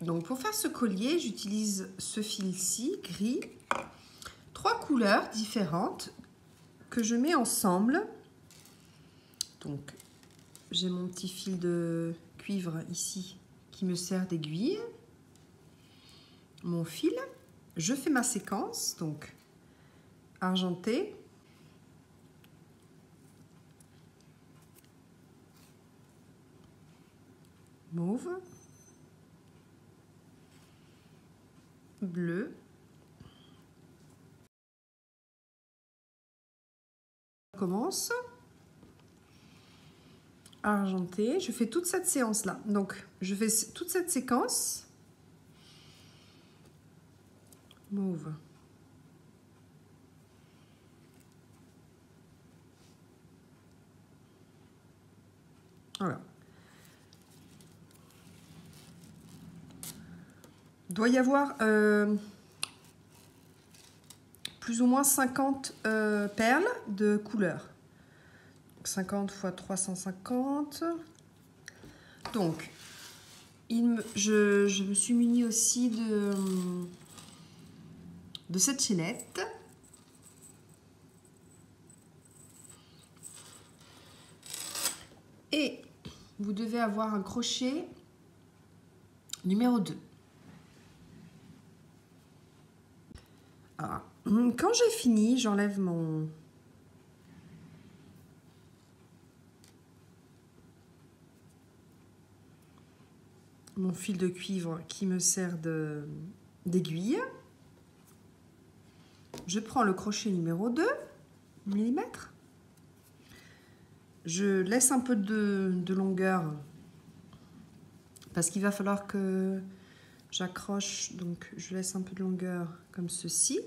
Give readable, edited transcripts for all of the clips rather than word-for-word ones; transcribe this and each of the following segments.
Donc pour faire ce collier, j'utilise ce fil-ci, gris, 3 couleurs différentes que je mets ensemble. Donc j'ai mon petit fil de cuivre ici qui me sert d'aiguille. Mon fil, je fais ma séquence, donc argenté, mauve, bleu, je commence, argenté, je fais toute cette séance là, donc je fais toute cette séquence, mauve, voilà. Il doit y avoir plus ou moins 50 perles de couleur. 50 x 350. Donc, je me suis munie aussi de cette chaînette. Et vous devez avoir un crochet numéro 2. Alors, quand j'ai fini, j'enlève mon fil de cuivre qui me sert d'aiguille. Je prends le crochet numéro 2 mm. Je laisse un peu de longueur parce qu'il va falloir que j'accroche, donc je laisse un peu de longueur comme ceci.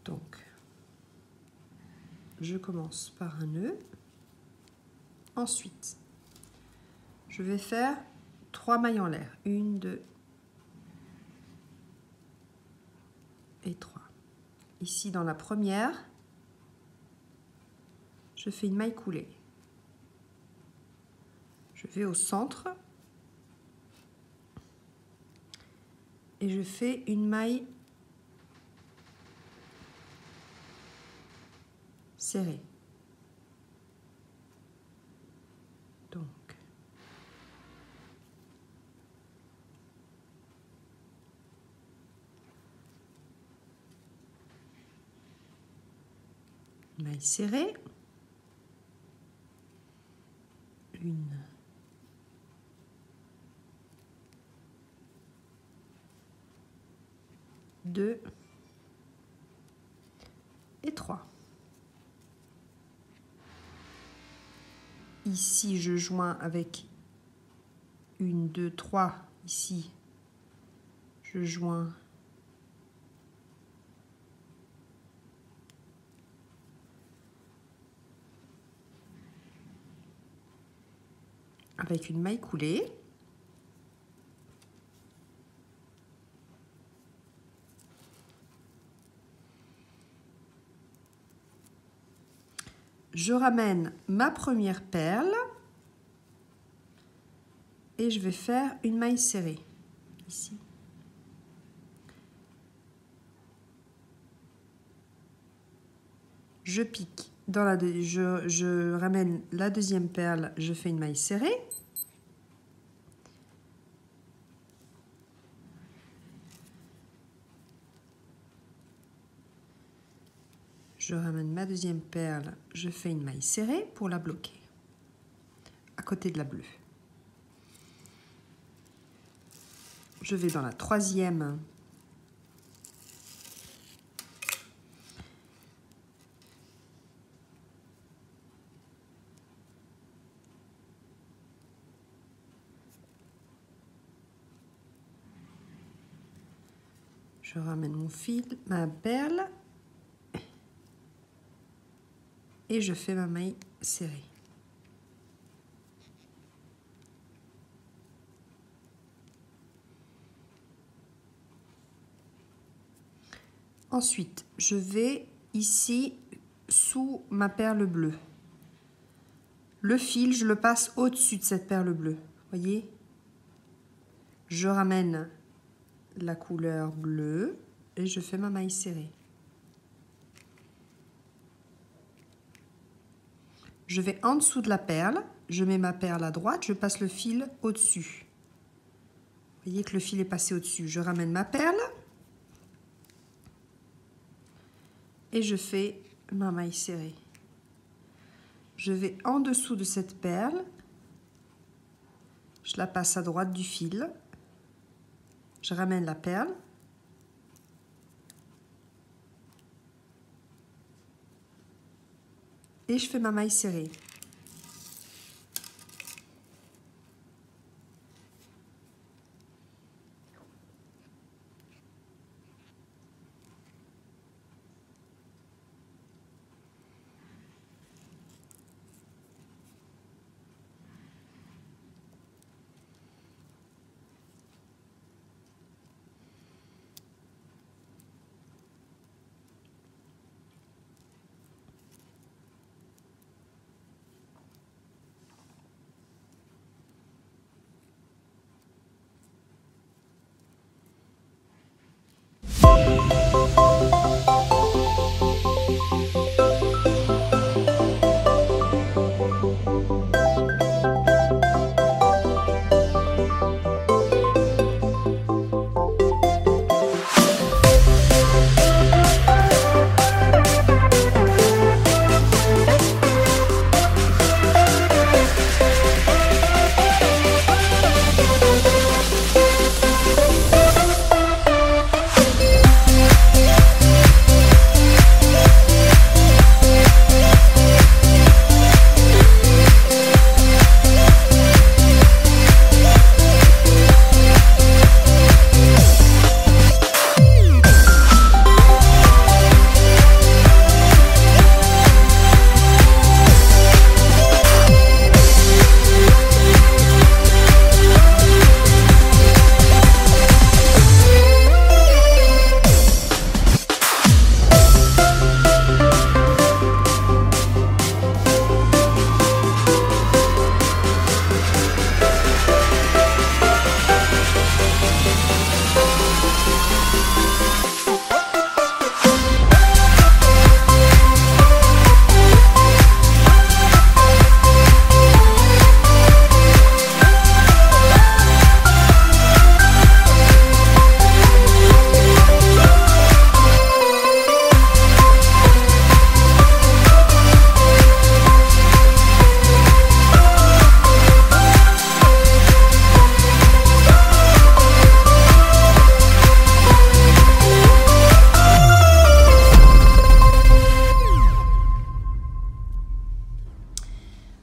Donc, je commence par un nœud. Ensuite, je vais faire 3 mailles en l'air. 1, 2 et 3. Ici, dans la première, je fais une maille coulée. Je vais au centre et je fais une maille serrée. Donc, maille serrée, 1, 2 et 3. Ici, je joins avec 1, 2, 3. Ici, je joins avec une maille coulée. Je ramène ma première perle et je vais faire une maille serrée ici. Je pique dans je ramène la deuxième perle, je fais une maille serrée. Je ramène ma deuxième perle, je fais une maille serrée pour la bloquer à côté de la bleue. Je vais dans la troisième. Je ramène mon fil, ma perle et je fais ma maille serrée. Ensuite, je vais ici sous ma perle bleue. Le fil, je le passe au-dessus de cette perle bleue. Voyez, je ramène la couleur bleue et je fais ma maille serrée. Je vais en dessous de la perle, je mets ma perle à droite, je passe le fil au-dessus. Vous voyez que le fil est passé au-dessus. Je ramène ma perle et je fais ma maille serrée. Je vais en dessous de cette perle, je la passe à droite du fil, je ramène la perle et je fais ma maille serrée.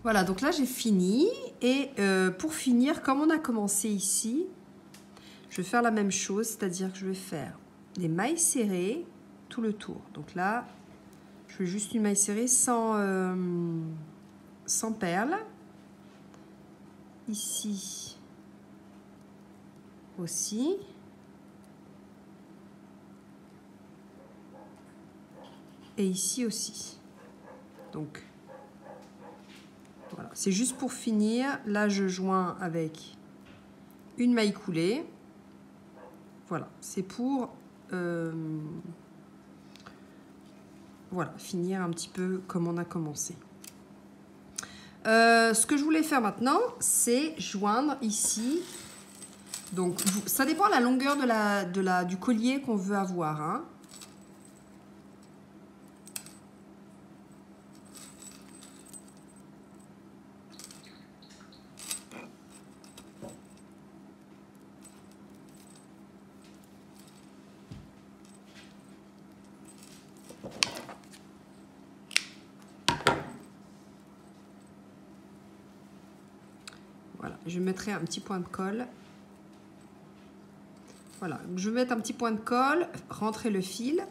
Voilà, donc là j'ai fini et pour finir, comme on a commencé ici, je vais faire la même chose, c'est-à-dire que je vais faire des mailles serrées tout le tour. Donc là, je fais juste une maille serrée sans perles. Ici aussi. Et ici aussi. Donc voilà, c'est juste pour finir. Là, je joins avec une maille coulée. Voilà, c'est pour voilà, finir un petit peu comme on a commencé. Ce que je voulais faire maintenant, c'est joindre ici. Donc, ça dépend de la longueur du collier qu'on veut avoir, hein. Voilà, je mettrai un petit point de colle. Voilà, je vais mettre un petit point de colle, rentrer le fil.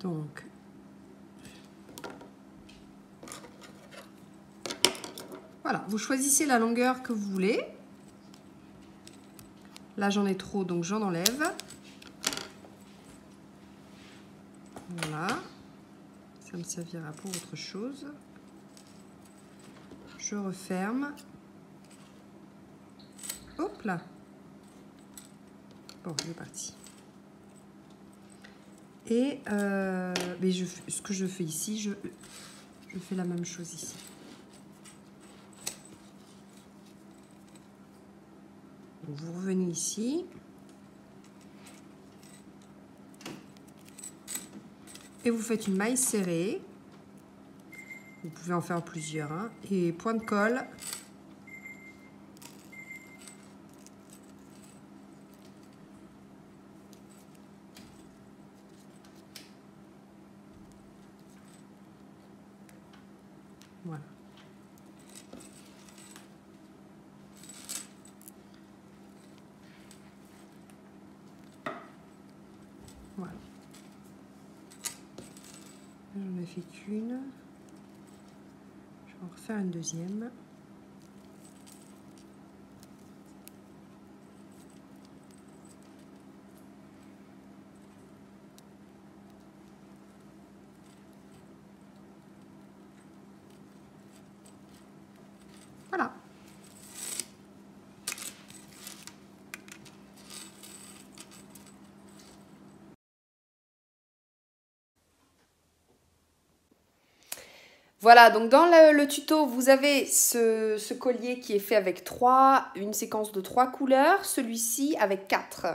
Donc, voilà, vous choisissez la longueur que vous voulez. Là, j'en ai trop, donc j'en enlève. Voilà. Ça me servira pour autre chose. Je referme. Hop là. Bon, il est parti. Et mais ce que je fais ici, je fais la même chose ici. Donc, vous revenez ici. Et vous faites une maille serrée. Vous pouvez en faire plusieurs. Hein, et point de colle. Voilà. Voilà. J'en ai fait qu'une. Je vais en refaire une deuxième. Voilà. Voilà, donc dans le tuto, vous avez ce collier qui est fait avec une séquence de 3 couleurs, celui-ci avec 4.